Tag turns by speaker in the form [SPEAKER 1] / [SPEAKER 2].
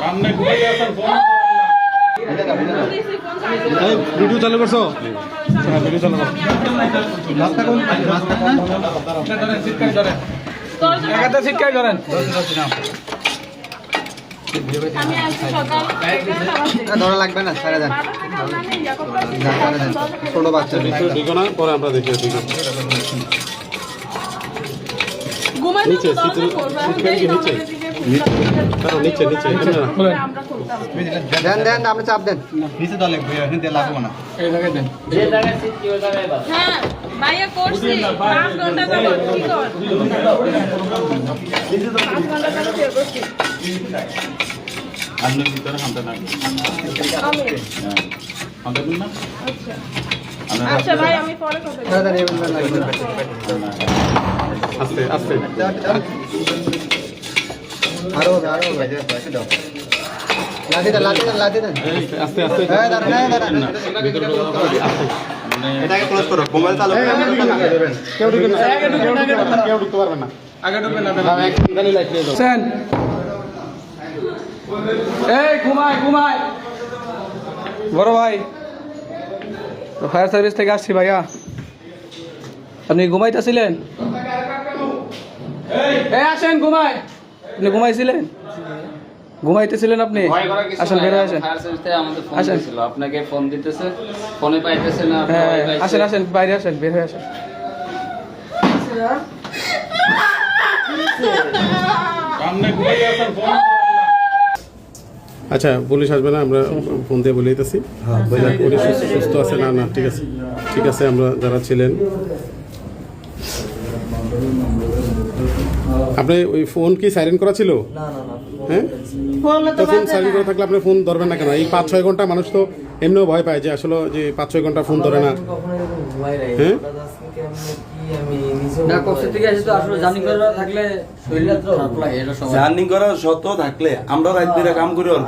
[SPEAKER 1] সামনে ঘুরে আসেন ফোন
[SPEAKER 2] ভিডিও চালু করছো? হ্যাঁ, ভিডিও চালু করো। রাস্তা কোন? রাস্তা কোন?
[SPEAKER 1] ধরেন সিটকাই ধরেন একাটা সিটকাই ধরেন
[SPEAKER 3] আমি আজকে সকাল
[SPEAKER 4] ধরা লাগবে না, ছেড়ে দেন। ছোট বাচ্চা
[SPEAKER 2] দিগো না, পরে আমরা দেখি দিগো।
[SPEAKER 3] ঘুমাই
[SPEAKER 2] নিচে, সিটকাই কি নিচে? কারো নিচে নিচে এখানে না।
[SPEAKER 3] আমরা খুলতাম।
[SPEAKER 4] দেন দেন, আপনি চাপ দেন।
[SPEAKER 1] নিচে দলে এখানে দিয়ে লাগবো না এই জায়গায় দেন
[SPEAKER 3] হ্যাঁ ভাইয়া করছি 5 ঘন্টা যাবত কি কর 5 ঘন্টা যাবত কি করছি
[SPEAKER 1] আপনি ভিতরে হামটা না
[SPEAKER 3] আমি
[SPEAKER 1] হামটা না
[SPEAKER 3] আচ্ছা ভাই আমি পরে কথা
[SPEAKER 4] ছেড়ে দেন, এমন লাগবে না।
[SPEAKER 2] আস্তে আস্তে।
[SPEAKER 4] আরো আরো লাঠি দেন, লাঠি দেন, লাঠি দেন।
[SPEAKER 2] আস্তে আস্তে।
[SPEAKER 4] হ্যাঁ, দাঁড়ান, হ্যাঁ, দাঁড়ান। এটাকে ক্লোজ করো, মোবাইল চালু করো।
[SPEAKER 2] কেউ ঢুকবে না, কেউ ঢুকতে পারবে না।
[SPEAKER 1] আগে ঢুকবেন না
[SPEAKER 2] খালি লাইট দিয়ে দাও।
[SPEAKER 1] সেন এই ঘুমাই বড় ভাই ফায়ার সার্ভিস থেকে আসছি ভাইয়া আপনি ঘুমাইতেছিলেন এই আসেন ঘুমাই আপনি ঘুমাইছিলেন ঘুমাইতেছিলেন আপনি আসেন বের হয়ে আসেন আসেন
[SPEAKER 5] আপনাকে ফোন দিতেছে ফোনে পাইতেছে না
[SPEAKER 1] হ্যাঁ আসেন আসেন বাইরে আসেন বের হয়ে আসেন সামনে ঘুরে আসেন ফোন
[SPEAKER 2] আচ্ছা, পুলিশ আসবে না, আমরা ফোন দিয়ে বলে দিতেছি। উনি সুস্থ আছে না? না, ঠিক আছে, ঠিক আছে। আমরা যারা ছিলেন, আপনি ওই ফোন কি সাইলেন্ট করা ছিল? হ্যাঁ, তো ফোন সাইলেন্ট করা থাকলে আপনি ফোন ধরবেন না কেন? এই 5-6 ঘন্টা মানুষ তো এমনিও ভয় পায় যে আসলে যে 5-6 ঘন্টা ফোন ধরে না। হ্যাঁ,
[SPEAKER 5] না কষ্ট থেকে আসে তো আসলে জার্নি করা থাকলে শরীরটা তো খারাপ লাগে এটা সময়
[SPEAKER 6] জার্নি করা শত থাকলে আমরা রাত দিনে কাম করি আর